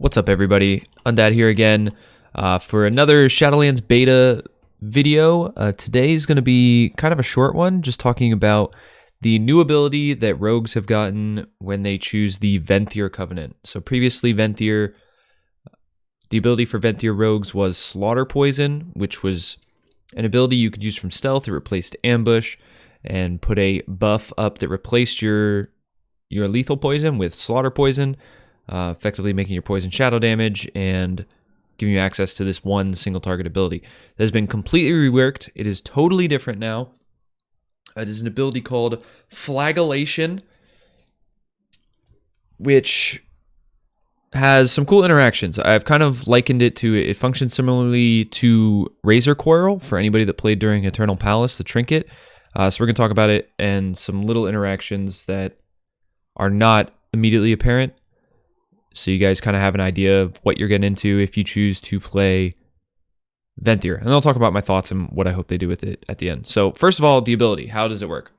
What's up, everybody? Undead here again for another Shadowlands beta video. Today is going to be kind of a short one, just talking about the new ability that rogues have gotten when they choose the Venthyr Covenant. So previously, the ability for Venthyr Rogues was Slaughter Poison, which was an ability you could use from stealth. It replaced Ambush and put a buff up that replaced your lethal poison with Slaughter Poison. Effectively making your poison shadow damage and giving you access to this one single target ability. That has been completely reworked. It is totally different now. It is an ability called Flagellation, which has some cool interactions. I've kind of likened it to, it functions similarly to Razor Coil for anybody that played during Eternal Palace, the trinket. So we're going to talk about it and some little interactions that are not immediately apparent, so you guys kind of have an idea of what you're getting into if you choose to play Venthyr. And I'll talk about my thoughts and what I hope they do with it at the end. So first of all, the ability. How does it work?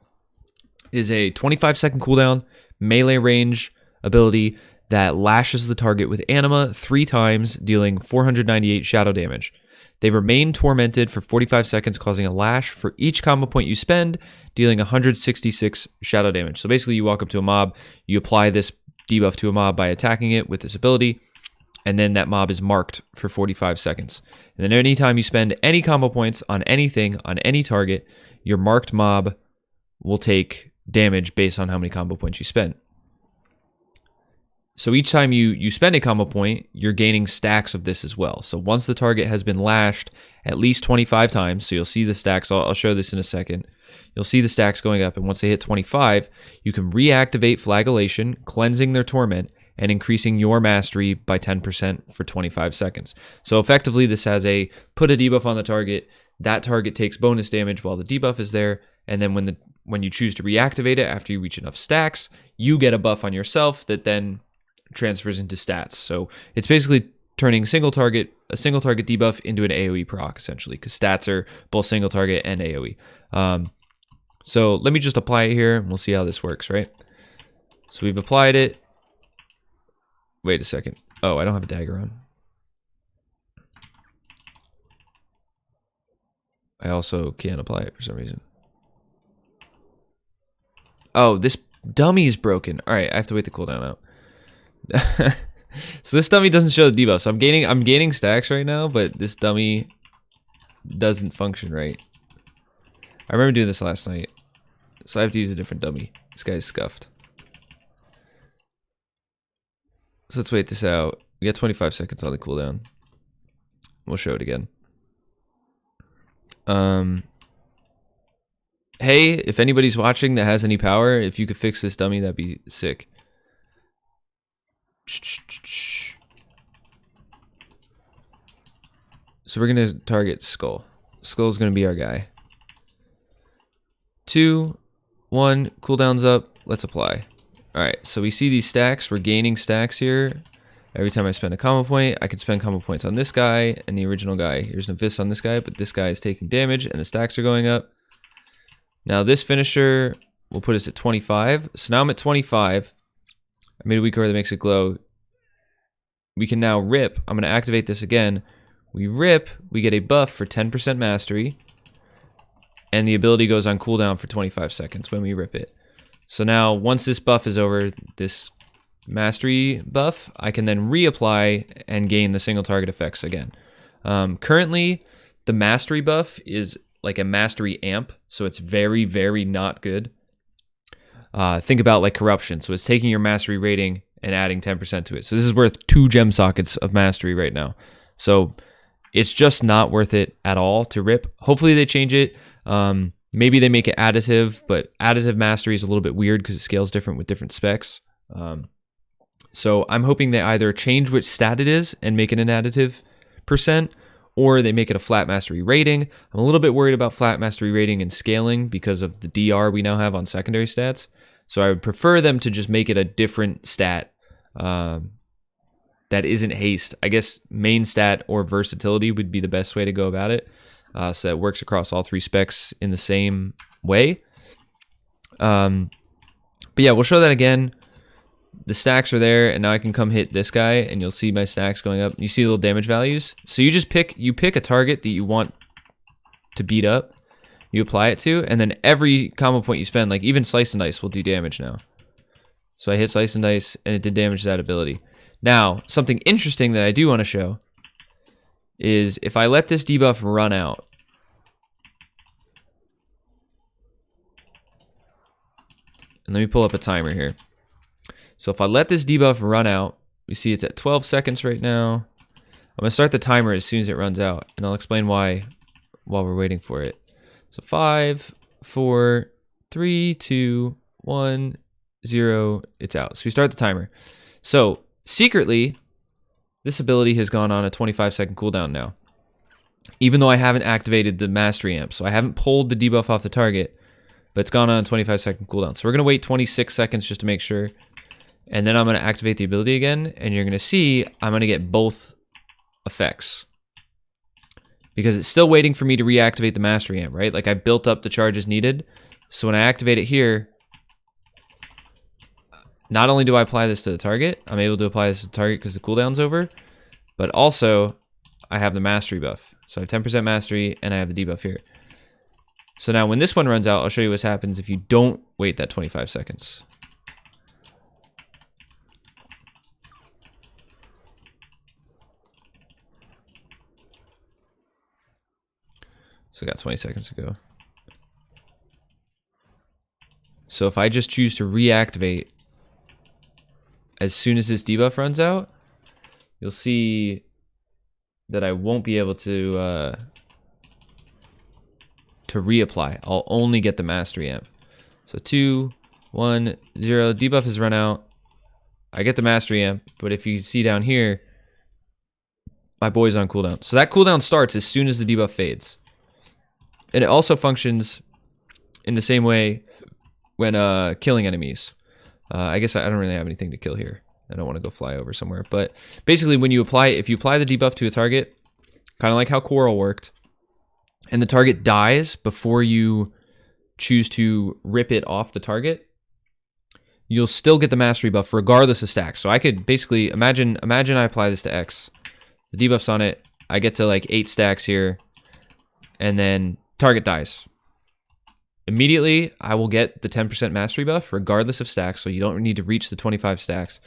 It is a 25-second cooldown, melee range ability that lashes the target with anima 3 times, dealing 498 shadow damage. They remain tormented for 45 seconds, causing a lash for each combo point you spend, dealing 166 shadow damage. So basically, you walk up to a mob, you apply this debuff to a mob by attacking it with this ability, and then that mob is marked for 45 seconds. And then anytime you spend any combo points on anything, on any target, your marked mob will take damage based on how many combo points you spend. So each time you spend a combo point, you're gaining stacks of this as well. So once the target has been lashed at least 25 times, so you'll see the stacks, I'll show this in a second. You'll see the stacks going up, and once they hit 25, you can reactivate Flagellation, cleansing their torment, and increasing your mastery by 10% for 25 seconds. So effectively, this has a put a debuff on the target, that target takes bonus damage while the debuff is there, and then when you choose to reactivate it after you reach enough stacks, you get a buff on yourself that then transfers into stats. So it's basically turning a single target debuff into an AoE proc, essentially, because stats are both single target and AoE. So let me just apply it here, and we'll see how this works, right? So we've applied it. Wait a second. Oh, I don't have a dagger on. I also can't apply it for some reason. Oh, this dummy is broken. All right, I have to wait the cooldown out. So this dummy doesn't show the debuff. So I'm gaining stacks right now, but this dummy doesn't function right. I remember doing this last night, so I have to use a different dummy. This guy's scuffed. So let's wait this out. We got 25 seconds on the cooldown. We'll show it again. Hey, if anybody's watching that has any power, if you could fix this dummy, that'd be sick. So we're gonna target Skull. Skull's gonna be our guy. 2, 1, cooldown's up. Let's apply. Alright, so we see these stacks. We're gaining stacks here. Every time I spend a combo point, I can spend combo points on this guy and the original guy. Here's an Abyss on this guy, but this guy is taking damage and the stacks are going up. Now this finisher will put us at 25. So now I'm at 25. I made a weak aura that makes it glow. We can now rip. I'm going to activate this again. We rip, we get a buff for 10% mastery, and the ability goes on cooldown for 25 seconds when we rip it. So now, once this buff is over, this mastery buff, I can then reapply and gain the single target effects again. Currently, the mastery buff is like a mastery amp, so it's very, very not good. Think about like corruption. So it's taking your mastery rating and adding 10% to it. So this is worth 2 gem sockets of mastery right now. So it's just not worth it at all to rip. Hopefully they change it. Maybe they make it additive, but additive mastery is a little bit weird because it scales different with different specs. So I'm hoping they either change which stat it is and make it an additive %, or they make it a flat mastery rating. I'm a little bit worried about flat mastery rating and scaling because of the DR we now have on secondary stats. So I would prefer them to just make it a different stat that isn't haste. I guess main stat or versatility would be the best way to go about it. So it works across all 3 specs in the same way. But yeah, we'll show that again. the stacks are there, and now I can come hit this guy, and you'll see my stacks going up. You see the little damage values. So you just pick a target that you want to beat up. You apply it to, and then every combo point you spend, like even Slice and Dice will do damage now. So I hit Slice and Dice, and it did damage to that ability. Now, something interesting that I do want to show is if I let this debuff run out, and let me pull up a timer here. So if I let this debuff run out, we see it's at 12 seconds right now. I'm going to start the timer as soon as it runs out, and I'll explain why while we're waiting for it. So 5, 4, 3, 2, 1, 0, it's out. So we start the timer. So secretly, this ability has gone on a 25-second cooldown now, even though I haven't activated the Mastery Amp. So I haven't pulled the debuff off the target, but it's gone on a 25-second cooldown. So we're going to wait 26 seconds just to make sure. And then I'm going to activate the ability again, and you're going to see I'm going to get both effects. Because it's still waiting for me to reactivate the Mastery Amp, right? Like I built up the charges needed. So when I activate it here, not only do I apply this to the target, I'm able to apply this to the target because the cooldown's over, but also I have the Mastery buff. So I have 10% Mastery, and I have the debuff here. So now when this one runs out, I'll show you what happens if you don't wait that 25 seconds. So I got 20 seconds to go. So if I just choose to reactivate as soon as this debuff runs out, you'll see that I won't be able to reapply. I'll only get the Mastery Amp. So 2, 1, 0, debuff has run out. I get the Mastery Amp, but if you see down here, my boy's on cooldown. So that cooldown starts as soon as the debuff fades. And it also functions in the same way when killing enemies. I guess I don't really have anything to kill here. I don't want to go fly over somewhere. But basically, when you apply, if you apply the debuff to a target, kind of like how Coral worked, and the target dies before you choose to rip it off the target, you'll still get the Mastery buff regardless of stacks. So I could basically imagine I apply this to X, the debuff's on it, I get to like 8 stacks here, and then target dies. Immediately, I will get the 10% Mastery buff regardless of stacks, so you don't need to reach the 25 stacks.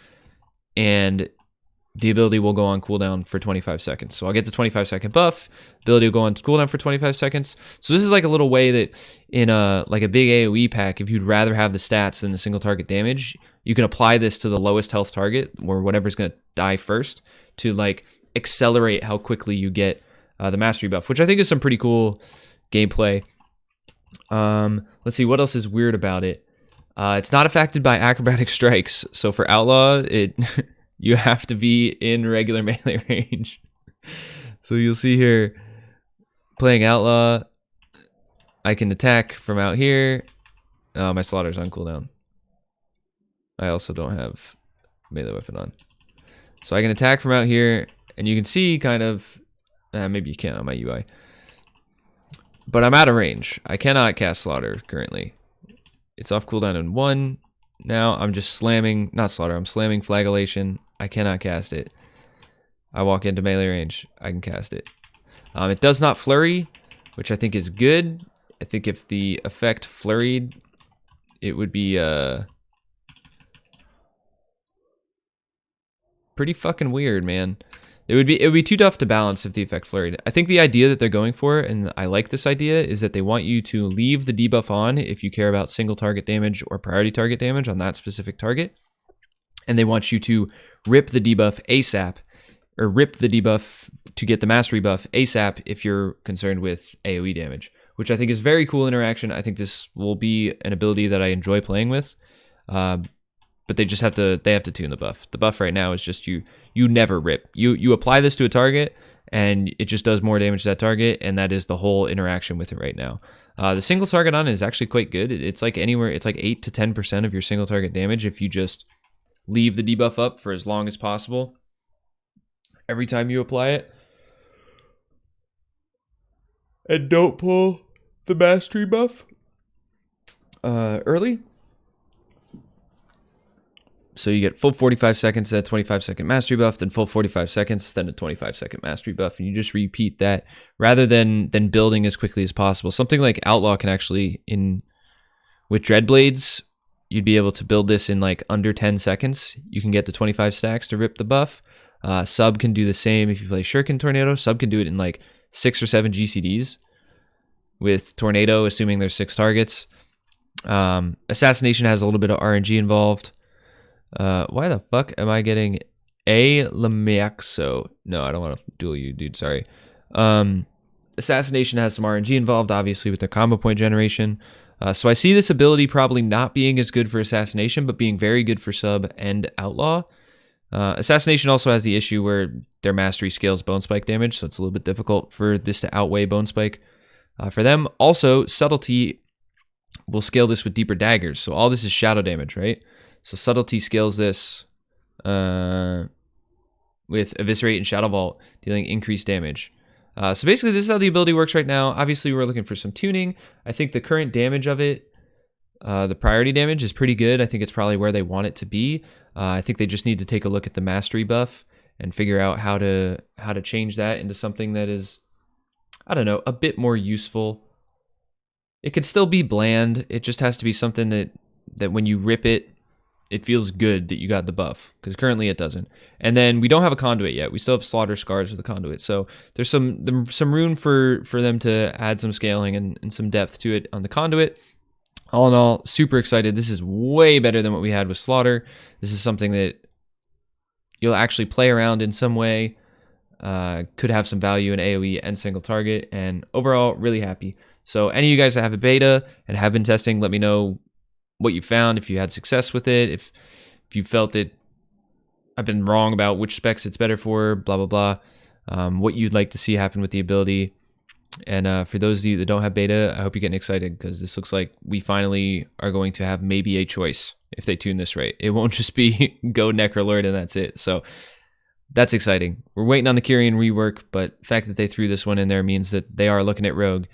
And the ability will go on cooldown for 25 seconds. So I'll get the 25-second buff, ability will go on cooldown for 25 seconds. So this is like a little way that in like a big AoE pack, if you'd rather have the stats than the single target damage, you can apply this to the lowest health target, or whatever's going to die first, to like accelerate how quickly you get the Mastery buff, which I think is some pretty cool gameplay. Let's see, what else is weird about it? It's not affected by acrobatic strikes. So for Outlaw, you have to be in regular melee range. So you'll see here, playing Outlaw, I can attack from out here. Oh, my Slaughter's on cooldown. I also don't have melee weapon on. So I can attack from out here, and you can see kind of, maybe you can't on my UI. But I'm out of range. I cannot cast Slaughter currently. It's off cooldown in 1. Now I'm just slamming, not Slaughter, I'm slamming Flagellation. I cannot cast it. I walk into melee range, I can cast it. It does not flurry, which I think is good. I think if the effect flurried, it would be pretty fucking weird, man. It would be too tough to balance if the effect flurried. I think the idea that they're going for, and I like this idea, is that they want you to leave the debuff on if you care about single target damage or priority target damage on that specific target. And they want you to rip the debuff ASAP, or rip the debuff to get the Mastery buff ASAP if you're concerned with AoE damage, which I think is very cool interaction. I think this will be an ability that I enjoy playing with. But they just have to tune the buff. The buff right now is just you never rip. You apply this to a target, and it just does more damage to that target, and that is the whole interaction with it right now. The single target on it is actually quite good. It's like anywhere, it's like 8 to 10% of your single target damage if you just leave the debuff up for as long as possible every time you apply it. And don't pull the Mastery buff early. So you get full 45 seconds, then 25-second mastery buff, then full 45 seconds, then a 25-second mastery buff, and you just repeat that rather than building as quickly as possible. Something like Outlaw can actually, with Dreadblades, you'd be able to build this in like under 10 seconds. You can get the 25 stacks to rip the buff. Sub can do the same if you play Shuriken Tornado. Sub can do it in like 6 or 7 GCDs with Tornado, assuming there's 6 targets. Assassination has a little bit of RNG involved. Why the fuck am I getting a Lamiaxo? No, I don't want to duel you, dude. Sorry. Assassination has some RNG involved, obviously, with their combo point generation. So I see this ability probably not being as good for Assassination, but being very good for Sub and Outlaw. Assassination also has the issue where their mastery scales Bone Spike damage, so it's a little bit difficult for this to outweigh Bone Spike for them. Also, Subtlety will scale this with Deeper Daggers, so all this is shadow damage, right? So Subtlety scales this with Eviscerate and Shadow Vault, dealing increased damage. So basically, this is how the ability works right now. Obviously, we're looking for some tuning. I think the current damage of it, the priority damage, is pretty good. I think it's probably where they want it to be. I think they just need to take a look at the mastery buff and figure out how to change that into something that is, I don't know, a bit more useful. It could still be bland. It just has to be something that when you rip it, it feels good that you got the buff, because currently it doesn't. And then we don't have a conduit yet. We still have Slaughter Scars with the conduit. So there's some room for them to add some scaling and some depth to it on the conduit. All in all, super excited. This is way better than what we had with Slaughter. This is something that you'll actually play around in some way. Could have some value in AoE and single target. And overall, really happy. So any of you guys that have a beta and have been testing, let me know what you found, if you had success with it, if you felt that I've been wrong about which specs it's better for, blah, blah, blah, what you'd like to see happen with the ability. And for those of you that don't have beta, I hope you're getting excited, because this looks like we finally are going to have maybe a choice if they tune this right. It won't just be go Necrolord and that's it. So that's exciting. We're waiting on the Kyrian rework, but the fact that they threw this one in there means that they are looking at Rogue.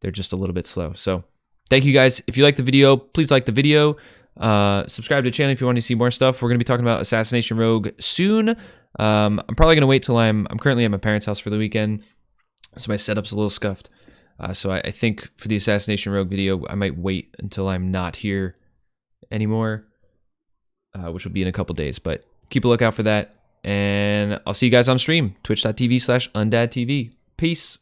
They're just a little bit slow. So thank you guys. If you like the video, please like the video. Subscribe to the channel if you want to see more stuff. We're going to be talking about Assassination Rogue soon. I'm probably going to wait till I'm currently at my parents' house for the weekend, so my setup's a little scuffed. So I think for the Assassination Rogue video, I might wait until I'm not here anymore, which will be in a couple days. But keep a lookout for that, and I'll see you guys on stream, twitch.tv/UndadTV. Peace.